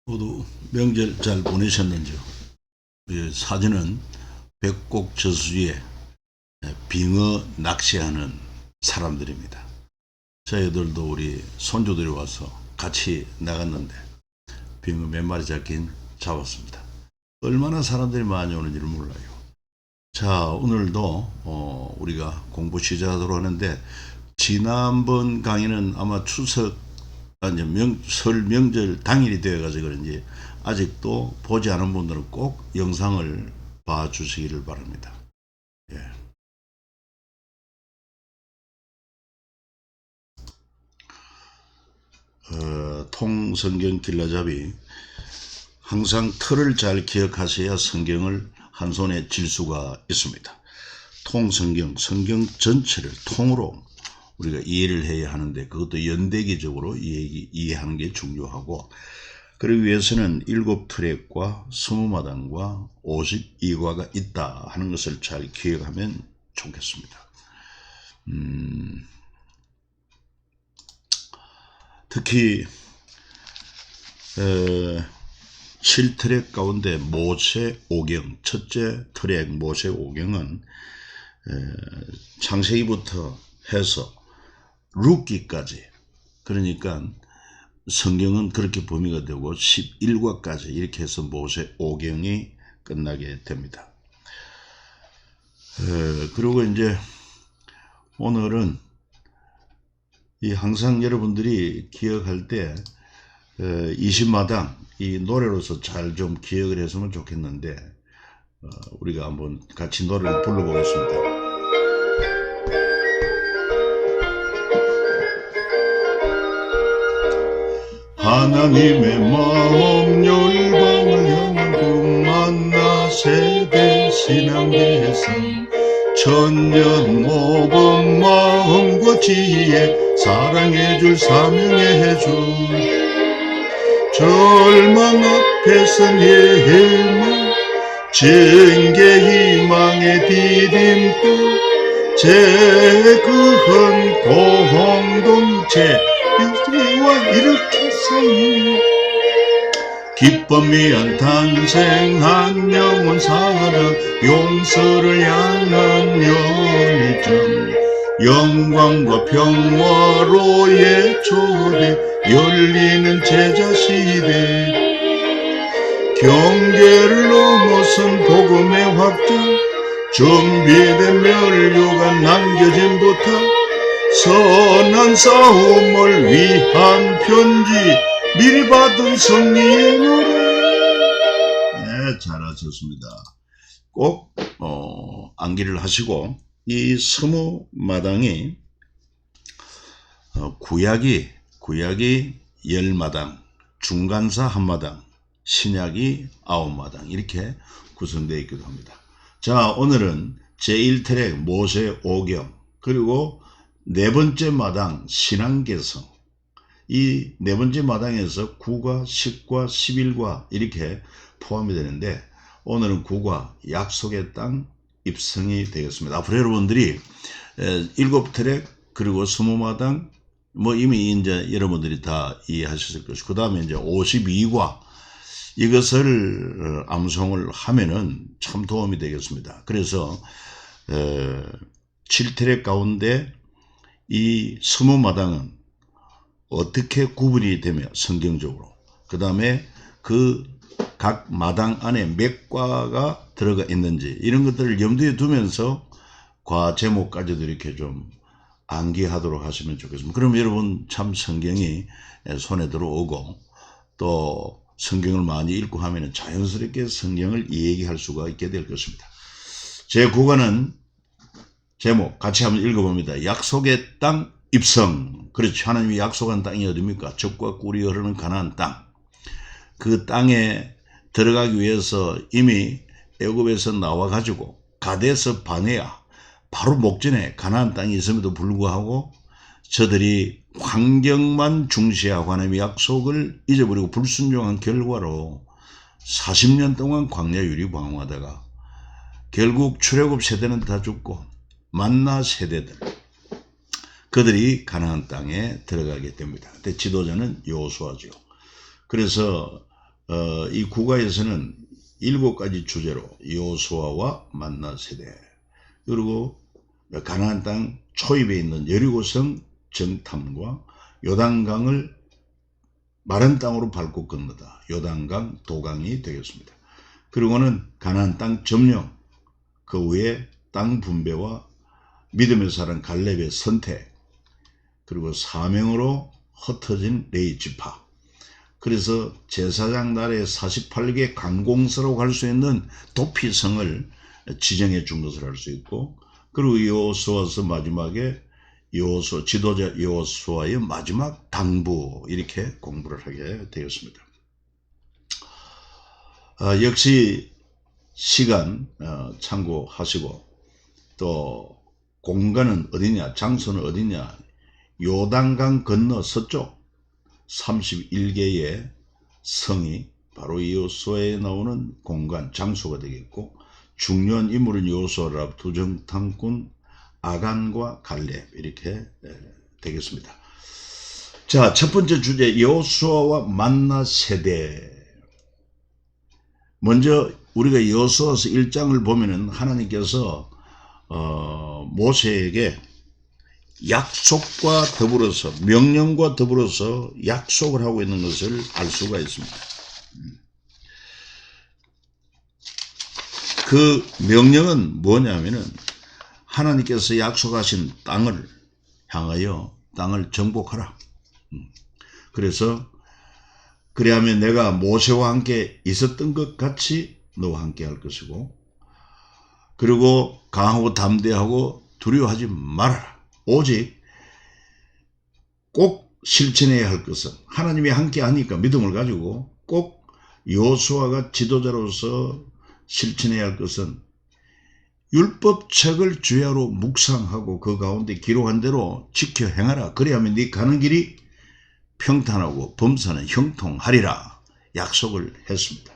모두 명절 잘 보내셨는지요? 사진은 백곡 저수지에 빙어 낚시하는 사람들입니다. 저희들도 우리 손주들이 와서 같이 나갔는데 빙어 몇 마리 잡았습니다. 얼마나 사람들이 많이 오는지를 몰라요. 자, 오늘도 우리가 공부 시작하도록 하는데, 지난번 강의는 아마 설 명절 당일이 되어가지고 그런지 아직도 보지 않은 분들은 꼭 영상을 봐주시기를 바랍니다. 예. 통성경 길라잡이, 항상 틀을 잘 기억하셔야 성경을 한 손에 쥘 수가 있습니다. 통성경, 성경 전체를 통으로 우리가 이해를 해야 하는데, 그것도 연대기적으로 이해하는 게 중요하고, 그러기 위해서는 7트랙과 20마당과 52과가 있다 하는 것을 잘 기억하면 좋겠습니다. 특히 7트랙 가운데 모세오경, 첫째 트랙 모세오경은 창세기부터 해서 룻기까지, 그러니까 성경은 그렇게 범위가 되고 11과까지 이렇게 해서 모세오경이 끝나게 됩니다. 그리고 이제 오늘은 항상 여러분들이 기억할 때 20마당 이 노래로서 잘 좀 기억을 했으면 좋겠는데, 우리가 한번 같이 노래를 불러보겠습니다. 하나님의 마음 열방을 향한 꿈만나 세대 신앙대상, 천년 모범 마음과 지혜 사랑해줄 사명해줄, 절망 앞에선 예만 증개 희망의 디딤돌, 재그한 공동체 유지와 일으켰어요. 기쁨 위한 탄생한 영원 사랑, 용서를 향한 열정, 영광과 평화로의 초대, 열리는 제자시대, 경계를 넘어선 복음의 확장, 준비된 멸류가 남겨진 부탁, 선한 싸움을 위한 편지, 미리 받은 승리의 노래. 네, 잘하셨습니다. 꼭 암기를 하시고, 이 20마당이 구약이 10마당, 중간사 1마당, 신약이 9마당 이렇게 구성되어 있기도 합니다. 자, 오늘은 제1트랙 모세오경, 그리고 네 번째 마당 신앙개성, 이 네 번째 마당에서 9과 10과 11과 이렇게 포함이 되는데, 오늘은 9과 약속의 땅 입성이 되겠습니다. 앞으로 여러분들이 7트랙 그리고 20마당 이미 이제 여러분들이 다 이해하셨을 것이고, 그 다음에 이제 52과 이것을 암송을 하면은 참 도움이 되겠습니다. 그래서 7트랙 가운데 이 20마당은 어떻게 구분이 되며 성경적으로, 그 다음에 그 각 마당 안에 몇 과가 들어가 있는지 이런 것들을 염두에 두면서 과 제목까지도 이렇게 좀 암기하도록 하시면 좋겠습니다. 그럼 여러분 참 성경이 손에 들어오고, 또 성경을 많이 읽고 하면 자연스럽게 성경을 이야기할 수가 있게 될 것입니다. 제 9과는 제목 같이 한번 읽어봅니다. 약속의 땅 입성. 그렇죠. 하나님이 약속한 땅이 어디입니까? 젖과 꿀이 흐르는 가나안 땅. 그 땅에 들어가기 위해서 이미 애굽에서 나와가지고 가데스 바네아 바로 목전에 가나안 땅이 있음에도 불구하고 저들이 환경만 중시하고 하나님의 약속을 잊어버리고 불순종한 결과로 40년 동안 광야 유리방황하다가 결국 출애굽 세대는 다 죽고 만나 세대들, 그들이 가나안 땅에 들어가게 됩니다. 그때 지도자는 여호수아죠. 그래서 이 국가에서는 7가지 주제로 여호수아와 만나 세대, 그리고 가나안 땅 초입에 있는 여리고성 정탐과 요단강을 마른 땅으로 밟고 건너다, 요단강 도강이 되겠습니다. 그리고는 가나안 땅 점령, 그 후에 땅 분배와 믿음의 사람 갈렙의 선택, 그리고 사명으로 흩어진 레위 지파, 그래서 제사장 나라의 48개 강공서로 갈 수 있는 도피성을 지정해 준 것을 알 수 있고, 그리고 여호수아서 마지막에 지도자 여호수아의 마지막 당부, 이렇게 공부를 하게 되었습니다. 역시 시간 참고하시고, 또 공간은 어디냐, 장소는 어디냐, 요단강 건너 서쪽 31개의 성이 바로 여호수아에 나오는 공간, 장소가 되겠고, 중요한 인물은 여호수아라 두정탐꾼 아간과 갈렙, 이렇게 되겠습니다. 자, 첫 번째 주제, 여호수아와 만나 세대. 먼저 우리가 여호수아서 1장을 보면은 하나님께서 모세에게 약속과 더불어서, 명령과 더불어서 약속을 하고 있는 것을 알 수가 있습니다. 그 명령은 뭐냐면은 하나님께서 약속하신 땅을 향하여 땅을 정복하라. 그래서 그래야면 내가 모세와 함께 있었던 것 같이 너와 함께 할 것이고, 그리고 강하고 담대하고 두려워하지 말아라. 오직 꼭 실천해야 할 것은, 하나님이 함께 하니까 믿음을 가지고 꼭 여호수아가 지도자로서 실천해야 할 것은 율법책을 주야로 묵상하고 그 가운데 기록한 대로 지켜 행하라. 그래야면 네 가는 길이 평탄하고 범사는 형통하리라 약속을 했습니다.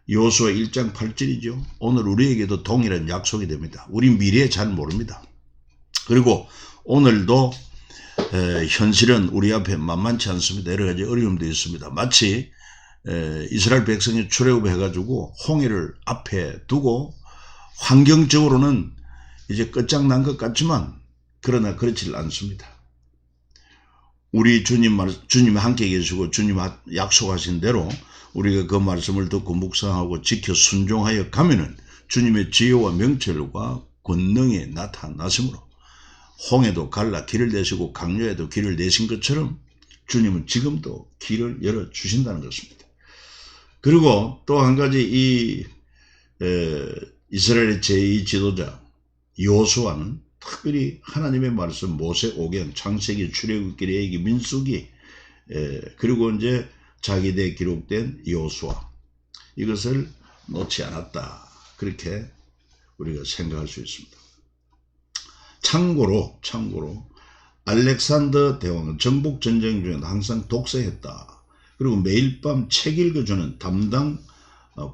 여호수아 1장 8절이죠. 오늘 우리에게도 동일한 약속이 됩니다. 우리 미래 잘 모릅니다. 그리고 오늘도 현실은 우리 앞에 만만치 않습니다. 여러 가지 어려움도 있습니다. 마치 이스라엘 백성이 출애굽해가지고 홍해를 앞에 두고 환경적으로는 이제 끝장난 것 같지만, 그러나 그렇지 않습니다. 우리 주님 함께 계시고 주님 약속하신 대로 우리가 그 말씀을 듣고 묵상하고 지켜 순종하여 가면은 주님의 지혜와 명철과 권능이 나타났으므로 홍해도 갈라 길을 내시고 강요에도 길을 내신 것처럼 주님은 지금도 길을 열어주신다는 것입니다. 그리고 또 한 가지, 이스라엘의 제2 지도자 여호수아는 특별히 하나님의 말씀 모세오경, 창세기, 출애굽기, 레위기, 민수기, 그리고 이제 자기대에 기록된 여호수아, 이것을 놓지 않았다, 그렇게 우리가 생각할 수 있습니다. 참고로 알렉산더 대왕은 정복전쟁 중에 항상 독서했다. 그리고 매일 밤 책 읽어주는 담당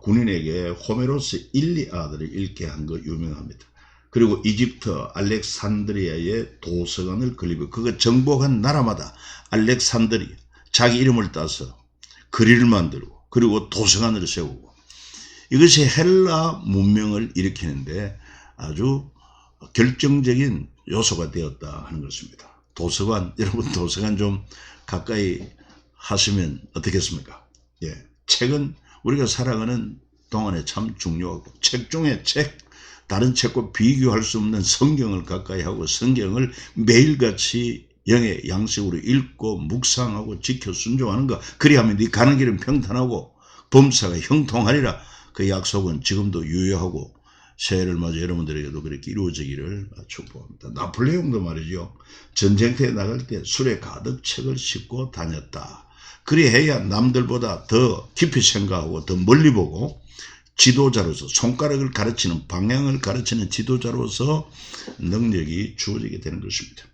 군인에게 호메로스 일리아드를 읽게 한 거 유명합니다. 그리고 이집트 알렉산드리아의 도서관을 건립해 그가 정복한 나라마다 알렉산드리아 자기 이름을 따서 거리를 만들고, 그리고 도서관을 세우고, 이것이 헬라 문명을 일으키는데 아주 결정적인 요소가 되었다 하는 것입니다. 도서관, 여러분 도서관 좀 가까이 하시면 어떻겠습니까? 책은 우리가 살아가는 동안에 참 중요하고, 책 중에 다른 책과 비교할 수 없는 성경을 가까이 하고 성경을 매일같이 영의 양식으로 읽고 묵상하고 지켜 순종하는 것, 그리하면 네 가는 길은 평탄하고 범사가 형통하리라. 그 약속은 지금도 유효하고 새해를 맞아 여러분들에게도 그렇게 이루어지기를 축복합니다. 나폴레옹도 말이죠, 전쟁터에 나갈 때 술에 가득 책을 싣고 다녔다. 그리해야 남들보다 더 깊이 생각하고 더 멀리 보고 지도자로서, 손가락을 가르치는, 방향을 가르치는 지도자로서 능력이 주어지게 되는 것입니다.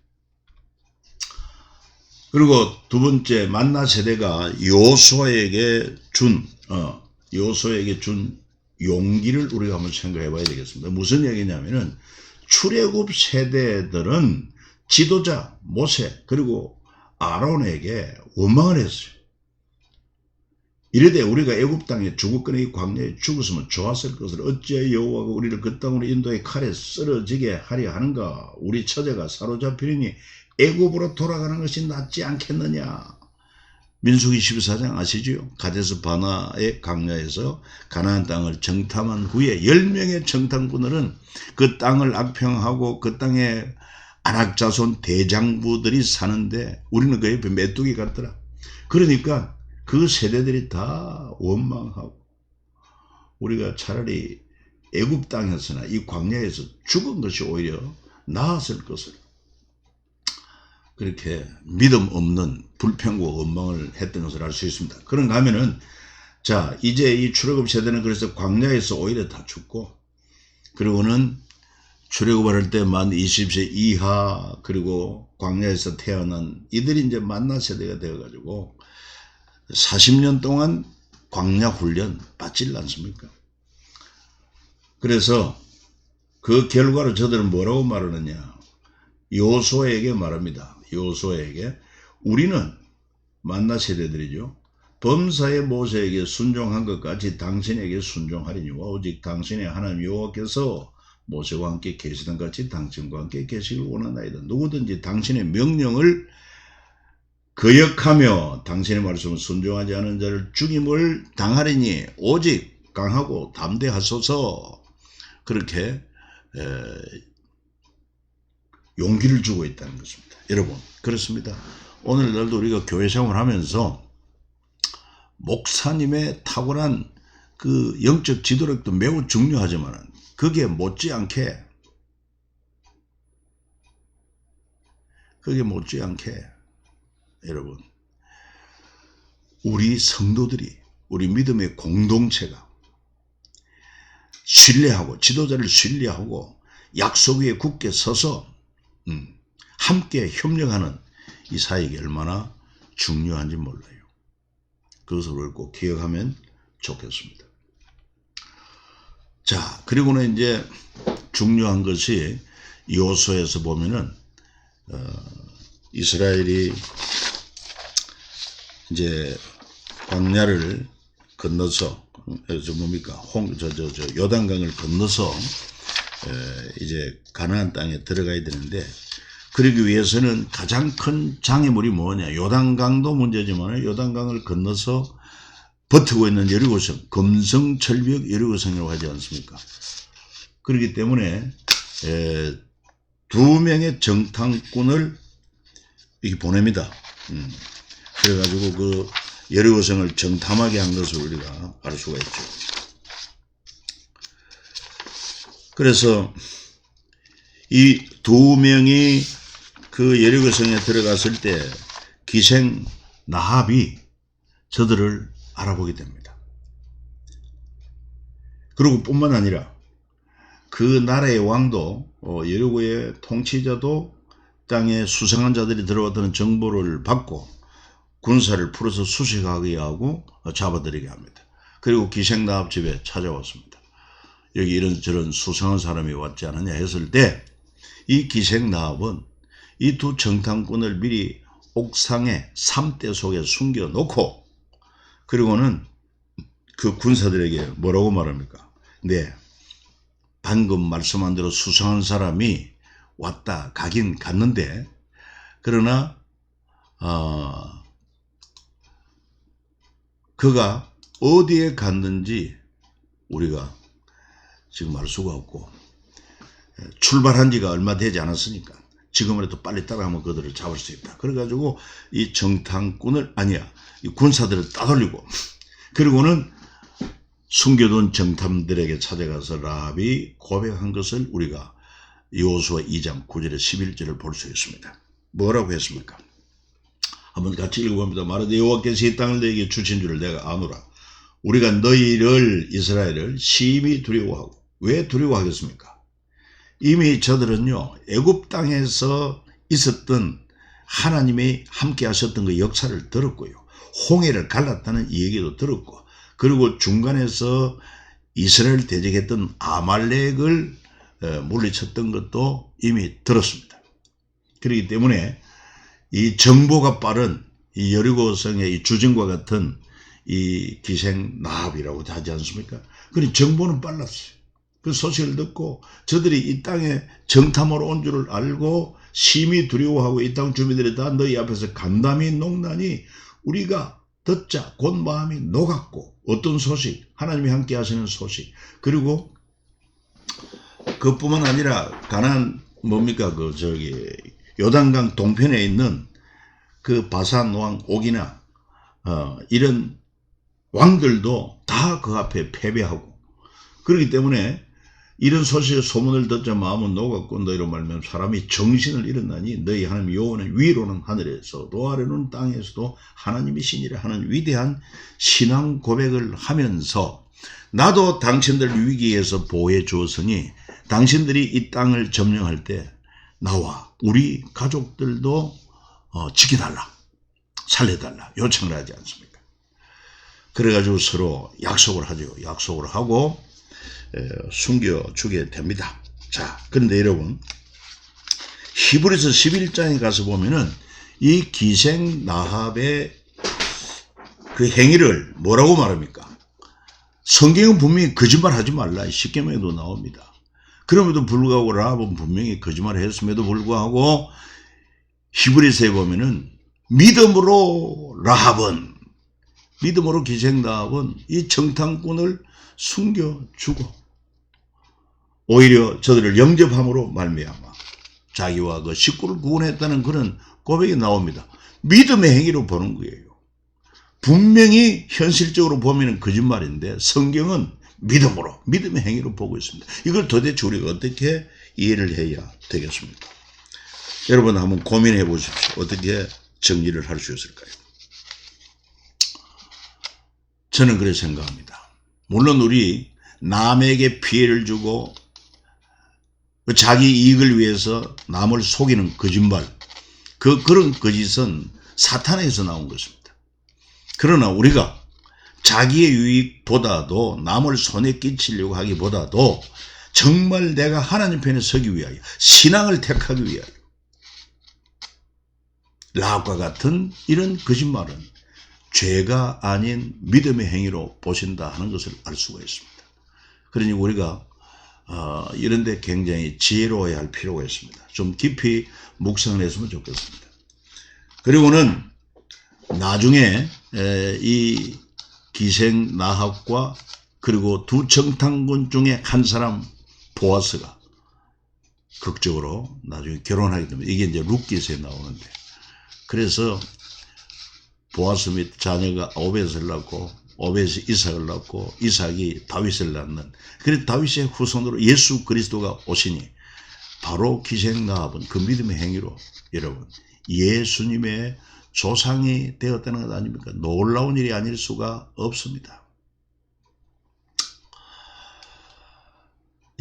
그리고 두 번째, 만나 세대가 여호수아에게 준 용기를 우리가 한번 생각해 봐야 되겠습니다. 무슨 얘기냐면은 출애굽 세대들은 지도자 모세 그리고 아론에게 원망을 했어요. 이르되 우리가 애굽 땅에 죽었거나 이 광야에 죽었으면 좋았을 것을 어찌하여 여호와가 우리를 그 땅으로 인도해 칼에 쓰러지게 하려 하는가. 우리 처제가 사로잡히니 애굽으로 돌아가는 것이 낫지 않겠느냐. 민수기 14장 아시죠? 가데스 바나의 광야에서 가나안 땅을 정탐한 후에 10명의 정탐꾼들은 그 땅을 악평하고 그 땅에 아낙 자손 대장부들이 사는데 우리는 그 옆에 메뚜기 같더라. 그러니까 그 세대들이 다 원망하고 우리가 차라리 애굽 땅에서나 이 광야에서 죽은 것이 오히려 나았을 것을 그렇게 믿음 없는 불평과 원망을 했던 것을 알 수 있습니다. 그런가 하면은 자 이제 이 출애굽 세대는 그래서 광야에서 오히려 다 죽고 그리고는 출애굽을 할 때 만 20세 이하 그리고 광야에서 태어난 이들이 이제 만나 세대가 되어가지고 40년 동안 광야 훈련 받질 않습니까? 그래서 그 결과로 저들은 뭐라고 말하느냐. 여호수아에게 말합니다. 여호수아에게 우리는 만나 세대들이죠. 범사의 모세에게 순종한 것 같이 당신에게 순종하리니와 오직 당신의 하나님 여호와께서 모세와 함께 계시던 같이 당신과 함께 계시길 원하나이다. 누구든지 당신의 명령을 거역하며 당신의 말씀을 순종하지 않은 자를 죽임을 당하리니 오직 강하고 담대하소서. 그렇게 용기를 주고 있다는 것입니다. 여러분 그렇습니다. 오늘날도 우리가 교회 생활을 하면서 목사님의 탁월한 그 영적 지도력도 매우 중요하지만 그게 못지않게 여러분 우리 성도들이 우리 믿음의 공동체가 신뢰하고 지도자를 신뢰하고 약속 위에 굳게 서서 함께 협력하는 이 사역이 얼마나 중요한지 몰라요. 그것을 우리 꼭 기억하면 좋겠습니다. 자, 그리고는 이제 중요한 것이 여호수아에서 보면은 이스라엘이 이제 광야를 건너서 요단강을 건너서 이제 가나안 땅에 들어가야 되는데 그러기 위해서는 가장 큰 장애물이 뭐냐. 요단강도 문제지만 요단강을 건너서 버티고 있는 여리고성, 금성철벽 여리고성이라고 하지 않습니까? 그렇기 때문에 2명의 정탐꾼을 이렇게 보냅니다. 그래가지고 그 여리고성을 정탐하게 한 것을 우리가 알 수가 있죠. 그래서 이 2명이 그 여리고성에 들어갔을 때 기생 나합이 저들을 알아보게 됩니다. 그리고 뿐만 아니라 그 나라의 왕도 여리고의 통치자도 땅에 수상한 자들이 들어왔다는 정보를 받고 군사를 풀어서 수색하게 하고 잡아들이게 합니다. 그리고 기생나합 집에 찾아왔습니다. 여기 이런저런 수상한 사람이 왔지 않느냐 했을 때 이 기생나합은 이 2 정탐꾼을 미리 옥상에 삼대 속에 숨겨놓고 그리고는 그 군사들에게 뭐라고 말합니까? 네, 방금 말씀한 대로 수상한 사람이 왔다 가긴 갔는데 그러나 그가 어디에 갔는지 우리가 지금 알 수가 없고 출발한 지가 얼마 되지 않았으니까 지금이라도 빨리 따라가면 그들을 잡을 수 있다. 그래가지고 이 정탐꾼을 이 군사들을 따돌리고 그리고는 숨겨둔 정탐들에게 찾아가서 라합이 고백한 것을 우리가 여호수아 2장 9절에 11절을 볼 수 있습니다. 뭐라고 했습니까? 한번 같이 읽어봅니다. 말하되 여호와께서 이 땅을 너에게 주신 줄을 내가 아노라. 우리가 너희를 이스라엘을 심히 두려워하고 왜 두려워하겠습니까? 이미 저들은요 애굽 땅에서 있었던 하나님이 함께 하셨던 그 역사를 들었고요. 홍해를 갈랐다는 얘기도 들었고 그리고 중간에서 이스라엘 대적했던 아말렉을 물리쳤던 것도 이미 들었습니다. 그렇기 때문에 이 정보가 빠른 이 여리고성의 이 주진과 같은 이 기생나합이라고 하지 않습니까? 그런데 정보는 빨랐어요. 그 소식을 듣고 저들이 이 땅에 정탐으로 온 줄을 알고 심히 두려워하고 이 땅 주민들이 다 너희 앞에서 간담이 녹나니 우리가 듣자 곧 마음이 녹았고. 어떤 소식? 하나님이 함께 하시는 소식. 그리고 그뿐만 아니라 가나안 뭡니까 요단강 동편에 있는 그 바산 왕 옥이나 이런 왕들도 다 그 앞에 패배하고. 그렇기 때문에 이런 소식의 소문을 듣자 마음은 녹았고 너희로 말하면 사람이 정신을 잃었나니 너희 하나님 여호와는 위로는 하늘에서도 아래로는 땅에서도 하나님이시니라 하는 위대한 신앙 고백을 하면서 나도 당신들 위기에서 보호해 주었으니 당신들이 이 땅을 점령할 때 나와 우리 가족들도 지켜달라, 살려달라 요청을 하지 않습니까? 그래가지고 서로 약속을 하죠. 약속을 하고 숨겨주게 됩니다. 자, 그런데 여러분 히브리서 11장에 가서 보면은 이 기생나합의 그 행위를 뭐라고 말합니까? 성경은 분명히 거짓말하지 말라 십계명에도 나옵니다. 그럼에도 불구하고 라합은 분명히 거짓말을 했음에도 불구하고 히브리서에 보면은 믿음으로 기생나합은 이 정탐꾼을 숨겨주고 오히려 저들을 영접함으로 말미암아 자기와 그 식구를 구원했다는 그런 고백이 나옵니다. 믿음의 행위로 보는 거예요. 분명히 현실적으로 보면 거짓말인데 성경은 믿음의 행위로 보고 있습니다. 이걸 도대체 우리가 어떻게 이해를 해야 되겠습니까? 여러분 한번 고민해 보십시오. 어떻게 정리를 할 수 있을까요? 저는 그렇게 생각합니다. 물론 우리 남에게 피해를 주고 자기 이익을 위해서 남을 속이는 거짓말, 그런 거짓은 사탄에서 나온 것입니다. 그러나 우리가 자기의 유익보다도 남을 손에 끼치려고 하기보다도 정말 내가 하나님 편에 서기 위하여 신앙을 택하기 위하여 라합과 같은 이런 거짓말은 죄가 아닌 믿음의 행위로 보신다 하는 것을 알 수가 있습니다. 그러니 우리가 이런 데 굉장히 지혜로워야 할 필요가 있습니다. 좀 깊이 묵상을 했으면 좋겠습니다. 그리고는 나중에 이 기생나합과 그리고 두 정탐꾼 중에 한 사람 보아스가 극적으로 나중에 결혼하게 됩니다. 이게 이제 룻기서에 나오는데, 그래서 보아스 및 자녀가 오벳을 낳고 오벳이 이삭을 낳고 이삭이 다윗을 낳는, 그래서 다윗의 후손으로 예수 그리스도가 오시니 바로 기생나합은 그 믿음의 행위로 여러분 예수님의 조상이 되었다는 것 아닙니까? 놀라운 일이 아닐 수가 없습니다.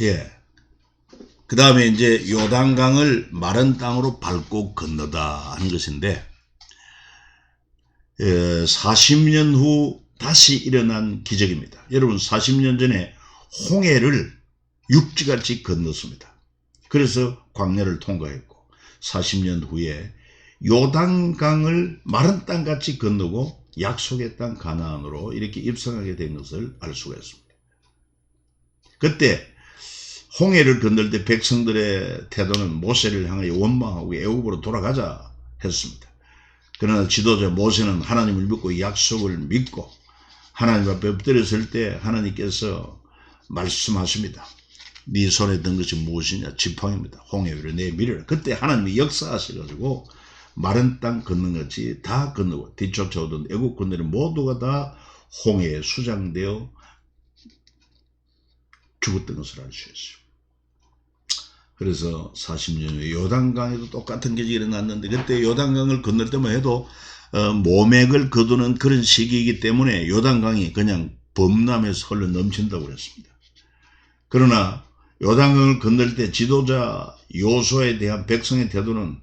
예. 그 다음에 이제 요단강을 마른 땅으로 밟고 건너다 하는 것인데, 40년 후 다시 일어난 기적입니다. 여러분 40년 전에 홍해를 육지같이 건넜습니다. 그래서 광야를 통과했고 40년 후에 요단강을 마른 땅같이 건너고 약속의 땅 가나안으로 이렇게 입성하게 된 것을 알 수가 있습니다. 그때 홍해를 건널 때 백성들의 태도는 모세를 향하여 원망하고 애굽으로 돌아가자 했습니다. 그러나 지도자 모세는 하나님을 믿고 약속을 믿고 하나님 앞에 엎드렸을 때 하나님께서 말씀하십니다. 네 손에 든 것이 무엇이냐? 지팡이입니다. 홍해 위로 내밀어라. 그때 하나님이 역사하셔가지고 마른 땅 건넌 것이 다 건너고 뒤쫓아오던 애국 군대는 모두가 다 홍해에 수장되어 죽었던 것을 알 수 있어요. 그래서 40년 후에 요단강에도 똑같은 기적이 일어났는데, 그때 요단강을 건널 때만 해도 모맥을 거두는 그런 시기이기 때문에 요단강이 그냥 범람해서 흘러 넘친다고 그랬습니다. 그러나 요단강을 건널 때 지도자 요수아에 대한 백성의 태도는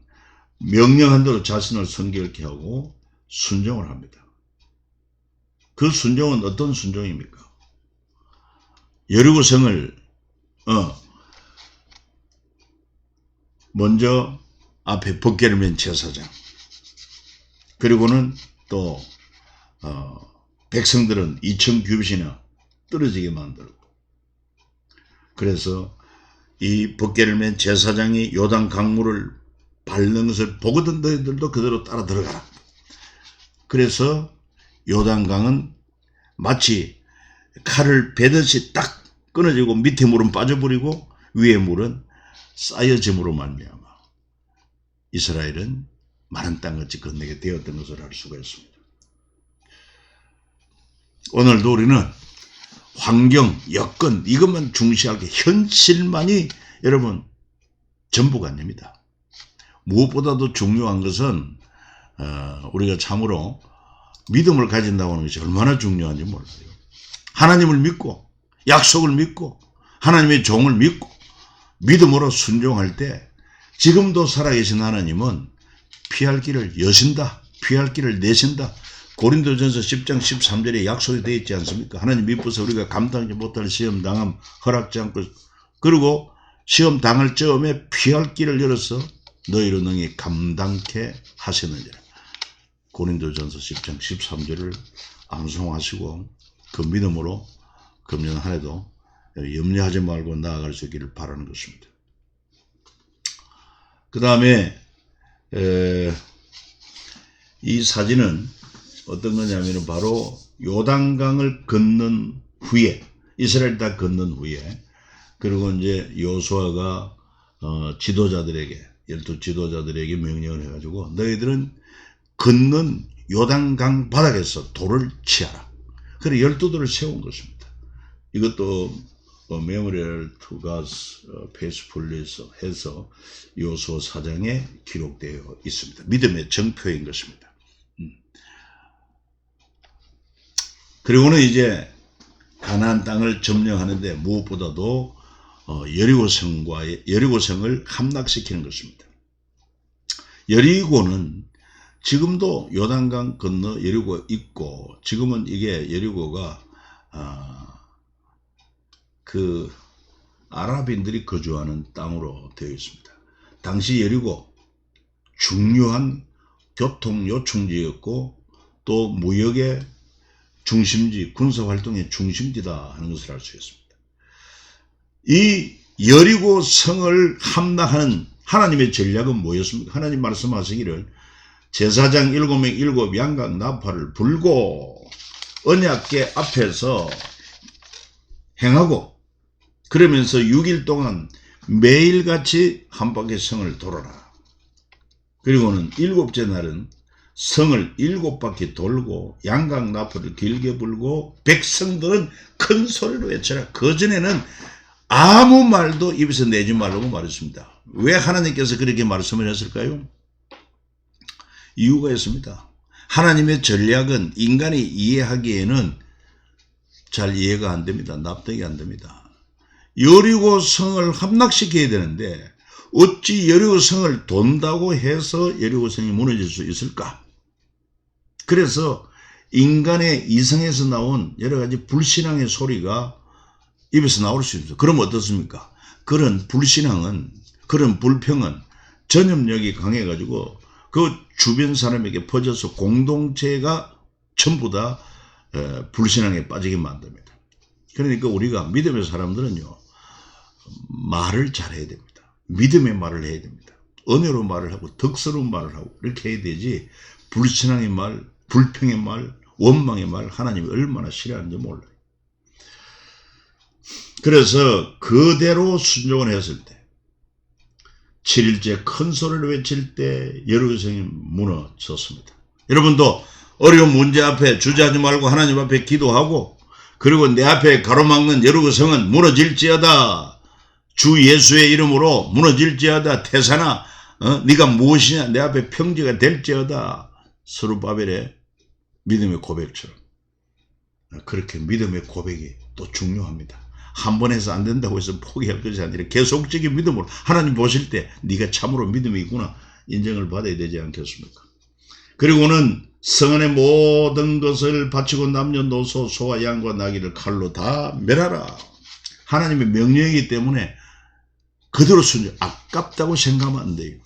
명령한 대로 자신을 성결케 하고 순종을 합니다. 그 순종은 어떤 순종입니까? 여리고성을 먼저 앞에 벗개를 맨 제사장, 그리고는 또 백성들은 2,000 규빗이나 떨어지게 만들고, 그래서 이 벗개를 맨 제사장이 요단 강물을 밟는 것을 보거든 너희들도 그대로 따라 들어가라. 그래서 요단강은 마치 칼을 베듯이 딱 끊어지고 밑에 물은 빠져버리고 위에 물은 쌓여짐으로 말미암아 이스라엘은 마른 땅같이 건너게 되었던 것을 알 수가 있습니다. 오늘도 우리는 환경, 여건 이것만 중시할 게 현실만이 여러분 전부가 아닙니다. 무엇보다도 중요한 것은 우리가 참으로 믿음을 가진다고 하는 것이 얼마나 중요한지 몰라요. 하나님을 믿고 약속을 믿고 하나님의 종을 믿고 믿음으로 순종할 때 지금도 살아계신 하나님은 피할 길을 여신다. 피할 길을 내신다. 고린도전서 10장 13절에 약속이 되어 있지 않습니까? 하나님 미쁘서 우리가 감당하지 못할 시험 당함 허락지 않고, 그리고 시험 당할 즈음에 피할 길을 열어서 너희로 능히 감당케 하시느니라. 고린도전서 10장 13절을 암송하시고 그 믿음으로 금년 한 해도 염려하지 말고 나아갈 수 있기를 바라는 것입니다. 그 다음에 이 사진은 어떤 거냐면 바로 요단강을 건넌 후에, 이스라엘 다 건넌 후에, 그리고 이제 요수아가 지도자들에게, 12 지도자들에게 명령을 해가지고 너희들은 건넌 요단강 바닥에서 돌을 치하라. 그래 12돌을 세운 것입니다. 이것도 메모리얼 투 가스 페이스풀리에서 해서 요수아 4장에 기록되어 있습니다. 믿음의 정표인 것입니다. 그리고는 이제 가나안 땅을 점령하는데 무엇보다도 여리고성을 함락시키는 것입니다. 여리고는 지금도 요단강 건너 여리고가 있고, 지금은 이게 여리고가 그 아랍인들이 거주하는 땅으로 되어 있습니다. 당시 여리고 중요한 교통 요충지였고 또 무역의 중심지, 군사활동의 중심지다 하는 것을 알 수 있습니다. 이 여리고 성을 함락하는 하나님의 전략은 뭐였습니까? 하나님 말씀하시기를 제사장 7명 7 양각 나팔을 불고 언약궤 앞에서 행하고, 그러면서 6일 동안 매일같이 한 바퀴 성을 돌아라. 그리고는 7째 날은 성을 7바퀴 돌고 양각 나팔을 길게 불고 백성들은 큰 소리로 외쳐라. 그전에는 아무 말도 입에서 내지 말라고 말했습니다. 왜 하나님께서 그렇게 말씀을 했을까요? 이유가 있습니다. 하나님의 전략은 인간이 이해하기에는 잘 이해가 안 됩니다. 납득이 안 됩니다. 여리고 성을 함락시켜야 되는데 어찌 여리고 성을 돈다고 해서 여리고 성이 무너질 수 있을까? 그래서 인간의 이성에서 나온 여러 가지 불신앙의 소리가 입에서 나올 수 있습니다. 그럼 어떻습니까? 그런 불신앙은, 그런 불평은 전염력이 강해가지고 그 주변 사람에게 퍼져서 공동체가 전부 다 불신앙에 빠지게 만듭니다. 그러니까 우리가 믿음의 사람들은요, 말을 잘해야 됩니다. 믿음의 말을 해야 됩니다. 은혜로 말을 하고 덕스러운 말을 하고 이렇게 해야 되지, 불신앙의 말, 불평의 말, 원망의 말 하나님이 얼마나 싫어하는지 몰라요. 그래서 그대로 순종을 했을 때 7일째 큰 소리를 외칠 때 여리고성이 무너졌습니다. 여러분도 어려운 문제 앞에 주저하지 말고 하나님 앞에 기도하고, 그리고 내 앞에 가로막는 여리고성은 무너질지어다. 주 예수의 이름으로 무너질지어다. 태산아, 네가 무엇이냐, 내 앞에 평지가 될지어다. 스룹바벨의 믿음의 고백처럼 그렇게 믿음의 고백이 또 중요합니다. 한 번 해서 안 된다고 해서 포기할 것이 아니라 계속적인 믿음으로 하나님 보실 때 네가 참으로 믿음이 있구나 인정을 받아야 되지 않겠습니까? 그리고는 성 안의 모든 것을 바치고 남녀노소 소와 양과 나귀를 칼로 다 멸하라. 하나님의 명령이기 때문에 그대로 순종, 아깝다고 생각하면 안 돼요.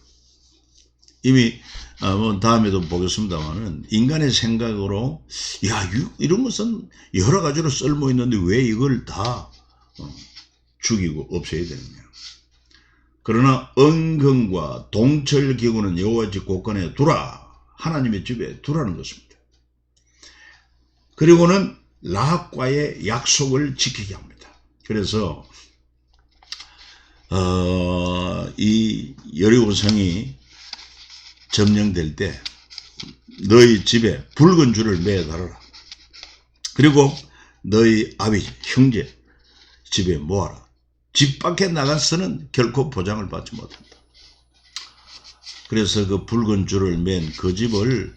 이미 뭐 다음에도 보겠습니다만은 인간의 생각으로 야 이런 것은 여러 가지로 쓸모 있는데 왜 이걸 다 죽이고 없애야 되느냐. 그러나 은금과 동철기구는 여호와 집 곳간에 두라. 하나님의 집에 두라는 것입니다. 그리고는 라합과의 약속을 지키게 합니다. 그래서 이 여리고성이 점령될 때 너희 집에 붉은 줄을 매어 달아라. 그리고 너희 아버지 형제 집에 모아라. 집 밖에 나가서는 결코 보장을 받지 못한다. 그래서 그 붉은 줄을 맨 그 집을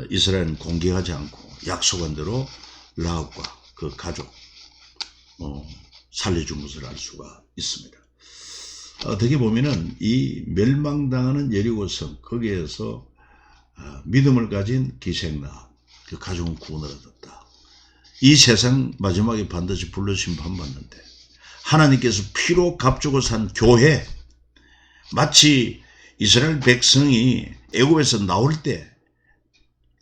이스라엘은 공격하지 않고 약속한 대로 라합과 그 가족 살려준 것을 알 수가 있습니다. 어떻게 보면은 이 멸망당하는 여리고성 거기에서 믿음을 가진 기생나 그 가족은 구원을 얻었다. 이 세상 마지막에 반드시 불로 심판받는데 하나님께서 피로 값주고 산 교회, 마치 이스라엘 백성이 애굽에서 나올 때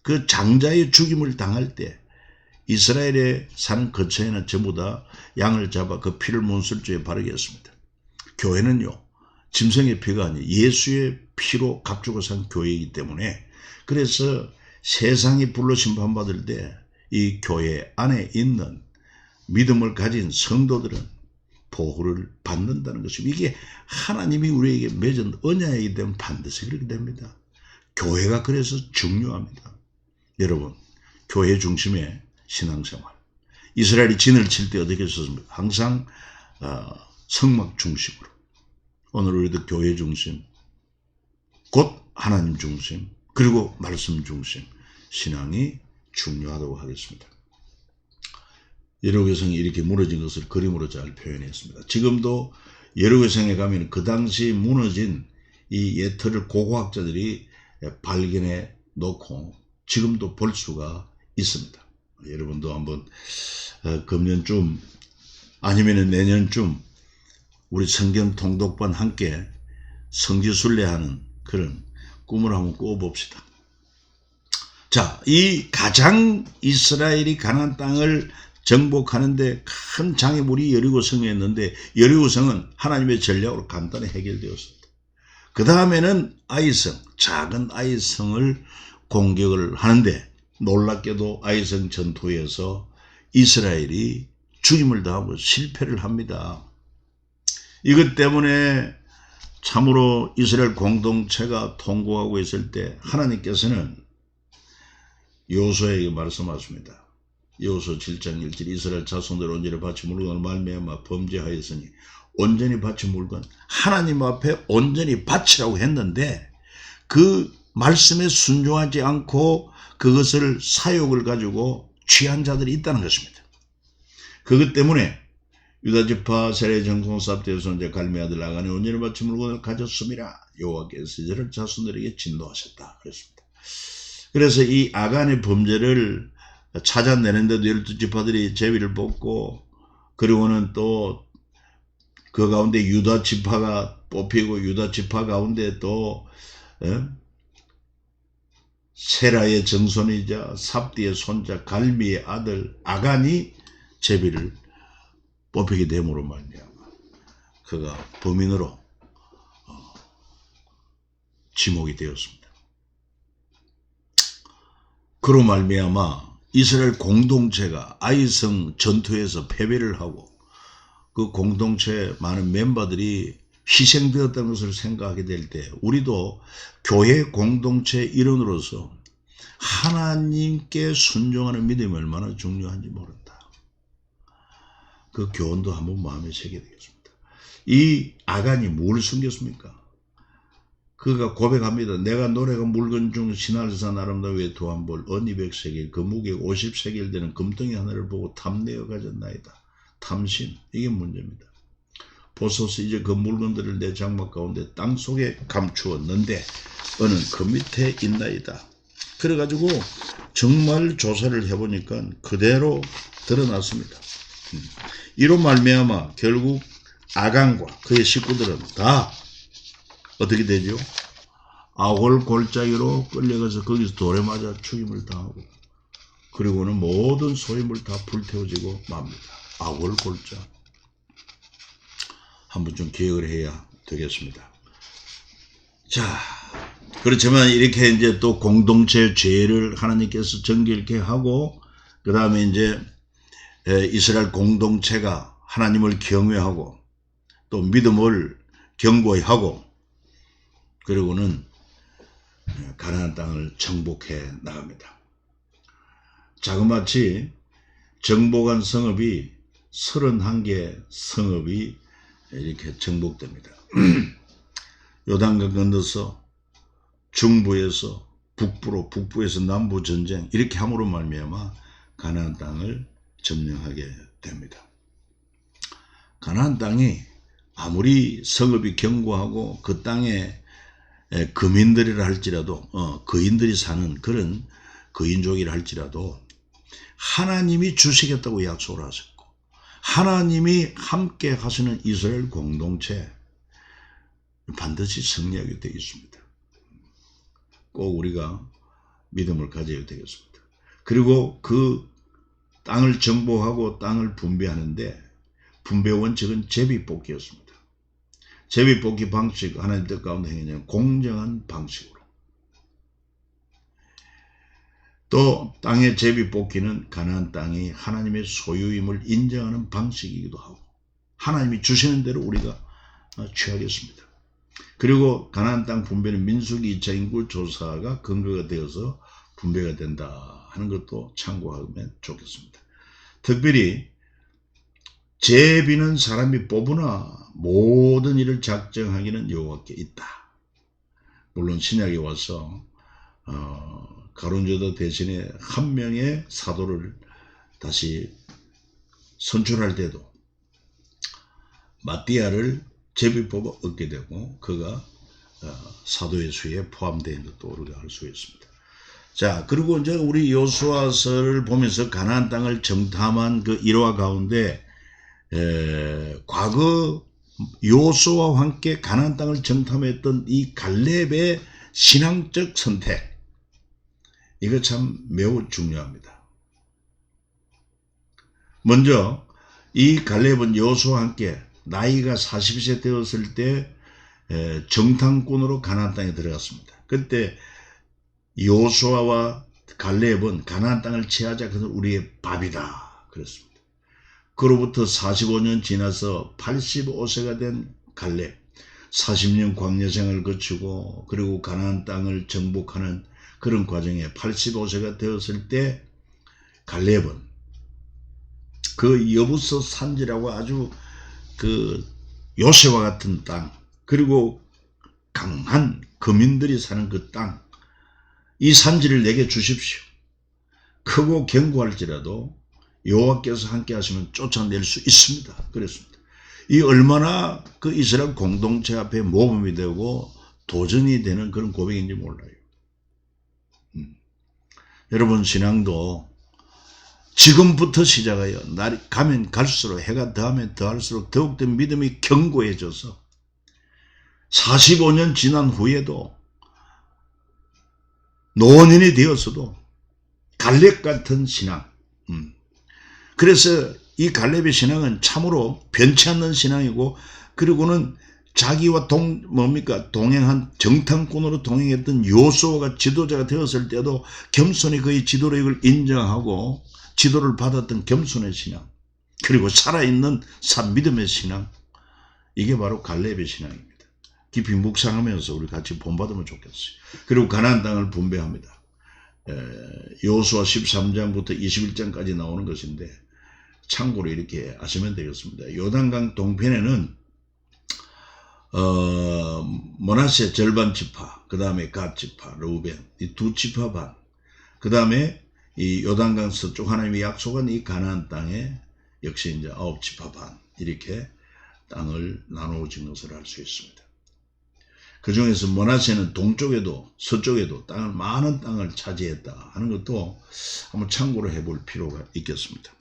그 장자의 죽임을 당할 때 이스라엘에 사는 거처에는 전부 다 양을 잡아 그 피를 문술주에 바르게 했습니다. 교회는요, 짐승의 피가 아니라 예수의 피로 값주고 산 교회이기 때문에, 그래서 세상이 불로 심판받을 때 이 교회 안에 있는 믿음을 가진 성도들은 보호를 받는다는 것입니다. 이게 하나님이 우리에게 맺은 언약이기 때문에 반드시 그렇게 됩니다. 교회가 그래서 중요합니다. 여러분, 교회 중심의 신앙생활. 이스라엘이 진을 칠 때 어떻게 썼습니까? 항상 성막 중심으로. 오늘 우리도 교회 중심, 곧 하나님 중심, 그리고 말씀 중심 신앙이 중요하다고 하겠습니다. 여리고성이 이렇게 무너진 것을 그림으로 잘 표현했습니다. 지금도 여리고성에 가면 그 당시 무너진 이 예틀을 고고학자들이 발견해 놓고 지금도 볼 수가 있습니다. 여러분도 한번 금년쯤 아니면 내년쯤 우리 성경 통독반 함께 성지순례하는 그런 꿈을 한번 꿔봅시다. 자, 이 가장 이스라엘이 가나안 땅을 정복하는데 큰 장애물이 여리고성이었는데 여리고성은 하나님의 전략으로 간단히 해결되었습니다. 그 다음에는 아이성, 작은 아이성을 공격을 하는데 놀랍게도 아이성 전투에서 이스라엘이 죽임을 당하고 실패를 합니다. 이것 때문에 참으로 이스라엘 공동체가 통곡하고 있을 때 하나님께서는 여호수아에게 말씀하십니다. 여호수아 7장 1절 이스라엘 자손들 온전히 바친 물건을 말미암아 범죄하였으니 온전히 바친 물건, 하나님 앞에 온전히 바치라고 했는데 그 말씀에 순종하지 않고 그것을 사욕을 가지고 취한 자들이 있다는 것입니다. 그것 때문에 유다지파 세례 정통 삽대의 손자 갈미 아들 아간이 온전히 바친 물건을 가졌음이라 여호와께서 이스라엘 자손들에게 진노하셨다 그랬습니다. 그래서 이 아간의 범죄를 찾아내는데도 12지파들이 제비를 뽑고, 그리고는 또 그 가운데 유다 지파가 뽑히고 유다 지파 가운데 또 세라의 정손이자 삽디의 손자 갈미의 아들 아간이 제비를 뽑히게 됨으로 말미암아 그가 범인으로 지목이 되었습니다. 그로 말미암아 이스라엘 공동체가 아이성 전투에서 패배를 하고 그 공동체 많은 멤버들이 희생되었다는 것을 생각하게 될 때 우리도 교회 공동체 일원으로서 하나님께 순종하는 믿음이 얼마나 중요한지 모른다. 그 교훈도 한번 마음에 새겨야 되겠습니다. 이 아간이 뭘 숨겼습니까? 그가 고백합니다. 내가 노래가 묽은 중 시날산 아름다운 위에 두한볼 언 200세겔 그 무게가 50세겔 되는 금덩이 하나를 보고 탐내어 가졌나이다. 탐심, 이게 문제입니다. 보소서 이제 그 물건들을 내 장막 가운데 땅속에 감추었는데 어는 그 밑에 있나이다. 그래가지고 정말 조사를 해보니까 그대로 드러났습니다. 이로 말미암아 결국 아간과 그의 식구들은 다 어떻게 되죠? 아골 골짜기로 끌려가서 거기서 돌에 맞아 죽임을 당하고 그리고는 모든 소유물 다 불태워지고 맙니다. 아골 골짜. 한번 좀 기억을 해야 되겠습니다. 자, 그렇지만 이렇게 이제 또 공동체 죄를 하나님께서 정결케 하고 그 다음에 이제 이스라엘 공동체가 하나님을 경외하고 또 믿음을 견고히 하고 그리고는 가나안 땅을 정복해 나갑니다. 자그마치 정복한 성읍이 31개 성읍이 이렇게 정복됩니다. 요단강 건너서 중부에서 북부로 북부에서 남부 전쟁 이렇게 함으로 말미암아 가나안 땅을 점령하게 됩니다. 가나안 땅이 아무리 성읍이 견고하고 그 땅에 거민들이라 할지라도 거인들이 사는 그런 거인족이라 할지라도 하나님이 주시겠다고 약속을 하셨고 하나님이 함께 하시는 이스라엘 공동체 반드시 승리하게 되어 있습니다. 꼭 우리가 믿음을 가져야 되겠습니다. 그리고 그 땅을 정복하고 땅을 분배하는데 분배 원칙은 제비뽑기였습니다. 제비뽑기 방식 하나님 뜻 가운데 행하는 공정한 방식으로 또 땅의 제비뽑기는 가나안 땅이 하나님의 소유임을 인정하는 방식이기도 하고 하나님이 주시는 대로 우리가 취하겠습니다. 그리고 가나안 땅 분배는 민수기 2차 인구 조사가 근거가 되어서 분배가 된다 하는 것도 참고하면 좋겠습니다. 특별히 제비는 사람이 뽑으나 모든 일을 작정하기는 여호와께 있다. 물론 신약에 와서 가룟유다 대신에 한 명의 사도를 다시 선출할 때도 마띠아를 제비 뽑아 얻게 되고 그가 사도의 수에 포함되어 있는 것도 우리가 알 수 있습니다. 자, 그리고 이제 우리 여호수아서를 보면서 가나안 땅을 정탐한 그 일화 가운데 과거 여호수아와 함께 가나안 땅을 정탐했던 이 갈렙의 신앙적 선택 이거 참 매우 중요합니다. 먼저 이 갈렙은 여호수아와 함께 나이가 40세 되었을 때 정탐꾼으로 가나안 땅에 들어갔습니다. 그때 여호수아와 갈렙은 가나안 땅을 취하자 그래서 우리의 밥이다 그랬습니다. 그로부터 45년 지나서 85세가 된 갈렙 40년 광야 생활을 거치고 그리고 가나안 땅을 정복하는 그런 과정에 85세가 되었을 때 갈렙은 그 여부서 산지라고 아주 그 요새와 같은 땅 그리고 강한 거민들이 사는 그 땅 이 산지를 내게 주십시오. 크고 견고할지라도 여호와께서 함께 하시면 쫓아낼 수 있습니다. 그랬습니다. 이 얼마나 그 이스라엘 공동체 앞에 모범이 되고 도전이 되는 그런 고백인지 몰라요. 여러분 신앙도 지금부터 시작하여 날이 가면 갈수록 해가 더하면 더할수록 더욱더 믿음이 견고해져서 45년 지난 후에도 노년이 되어서도 갈렙 같은 신앙 그래서 이 갈렙의 신앙은 참으로 변치 않는 신앙이고 그리고는 자기와 동행한 정탐꾼으로 동행했던 여호수아가 지도자가 되었을 때도 겸손히 그의 지도력을 인정하고 지도를 받았던 겸손의 신앙 그리고 살아있는 믿음의 신앙 이게 바로 갈렙의 신앙입니다. 깊이 묵상하면서 우리 같이 본받으면 좋겠어요. 그리고 가나안 땅을 분배합니다. 여호수아 13장부터 21장까지 나오는 것인데 참고로 이렇게 아시면 되겠습니다. 요단강 동편에는 므낫세 절반 지파, 그 다음에 갓 지파, 르우벤 이 두 지파 반, 그 다음에 이 요단강 서쪽 하나님이 약속한 이 가나안 땅에 역시 이제 9지파 반 이렇게 땅을 나누어진 것을 알 수 있습니다. 그 중에서 므낫세는 동쪽에도 서쪽에도 많은 땅을 차지했다 하는 것도 한번 참고로 해볼 필요가 있겠습니다.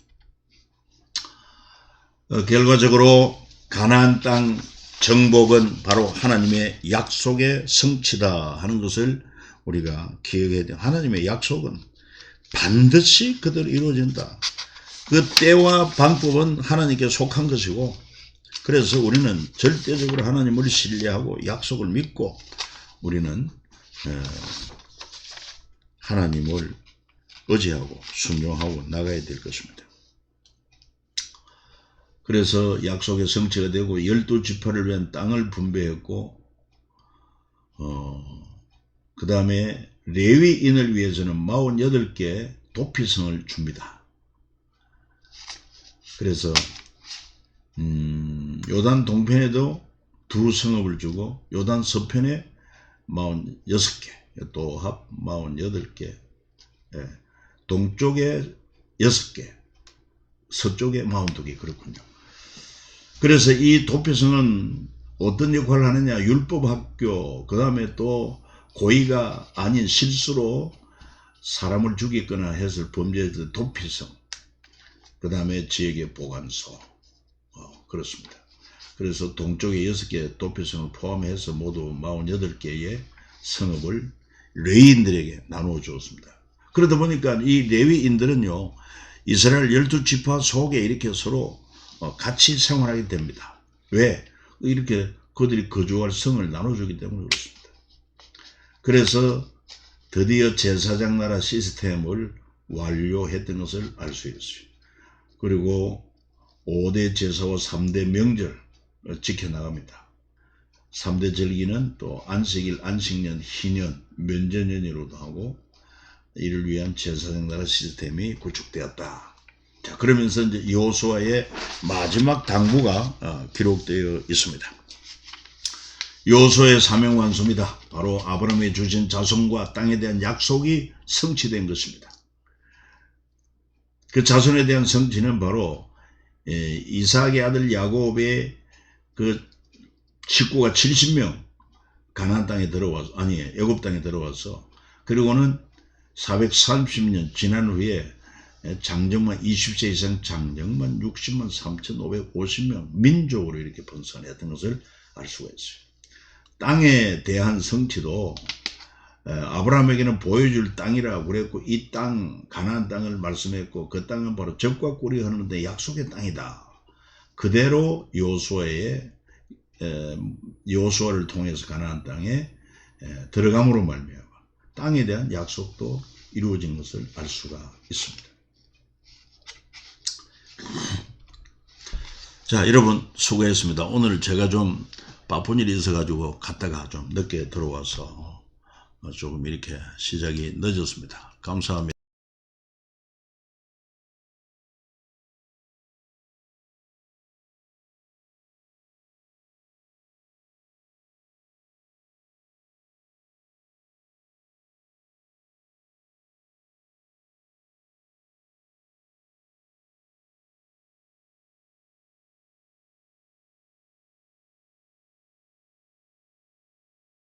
결과적으로 가나안 땅 정복은 바로 하나님의 약속의 성취다 하는 것을 우리가 기억해야 돼요. 하나님의 약속은 반드시 그대로 이루어진다. 그 때와 방법은 하나님께 속한 것이고, 그래서 우리는 절대적으로 하나님을 신뢰하고 약속을 믿고 우리는 하나님을 의지하고 순종하고 나가야 될 것입니다. 그래서 약속의 성취가 되고 12지파를 위한 땅을 분배했고, 그 다음에 레위인을 위해서는 48개 도피성을 줍니다. 그래서 요단 동편에도 2성읍을 주고 요단 서편에 46개, 또 합 48개, 동쪽에 6개, 서쪽에 42개, 그렇군요. 그래서 이 도피성은 어떤 역할을 하느냐, 율법학교, 그 다음에 또 고의가 아닌 실수로 사람을 죽이거나 해서 범죄했던 도피성, 그 다음에 지역의 보관소, 그렇습니다. 그래서 동쪽에 6개 도피성을 포함해서 모두 48개의 성읍을 레위인들에게 나누어 주었습니다. 그러다 보니까 이 레위인들은요, 이스라엘 12지파 속에 이렇게 서로 같이 생활하게 됩니다. 왜? 이렇게 그들이 거주할 성을 나눠주기 때문에 그렇습니다. 그래서 드디어 제사장 나라 시스템을 완료했던 것을 알 수 있어요. 그리고 5대 제사와 3대 명절 지켜나갑니다. 3대 절기는 또 안식일, 안식년, 희년, 면전년이로도 하고 이를 위한 제사장 나라 시스템이 구축되었다. 자, 그러면서 이제 여호수아의 마지막 당부가 기록되어 있습니다. 여호수아의 사명 완수입니다. 바로 아브라함이 주신 자손과 땅에 대한 약속이 성취된 것입니다. 그 자손에 대한 성취는 바로 이삭의 아들 야곱의 그 식구가 70명 가나안 땅에 들어와서, 아니 애굽 땅에 들어와서, 그리고는 430년 지난 후에 장정만 20세 이상 장정만 60만 3,550명 민족으로 이렇게 번성했던 것을 알 수가 있어요. 땅에 대한 성취도 아브라함에게는 보여줄 땅이라고 그랬고, 이 땅 가나안 땅을 말씀했고, 그 땅은 바로 적과 꿀이 흐르는데 약속의 땅이다. 그대로 여호수아를 통해서 가나안 땅에 들어감으로 말미암아 땅에 대한 약속도 이루어진 것을 알 수가 있습니다. 자, 여러분 수고했습니다. 오늘 제가 좀 바쁜 일이 있어가지고 갔다가 좀 늦게 들어와서 조금 이렇게 시작이 늦었습니다. 감사합니다.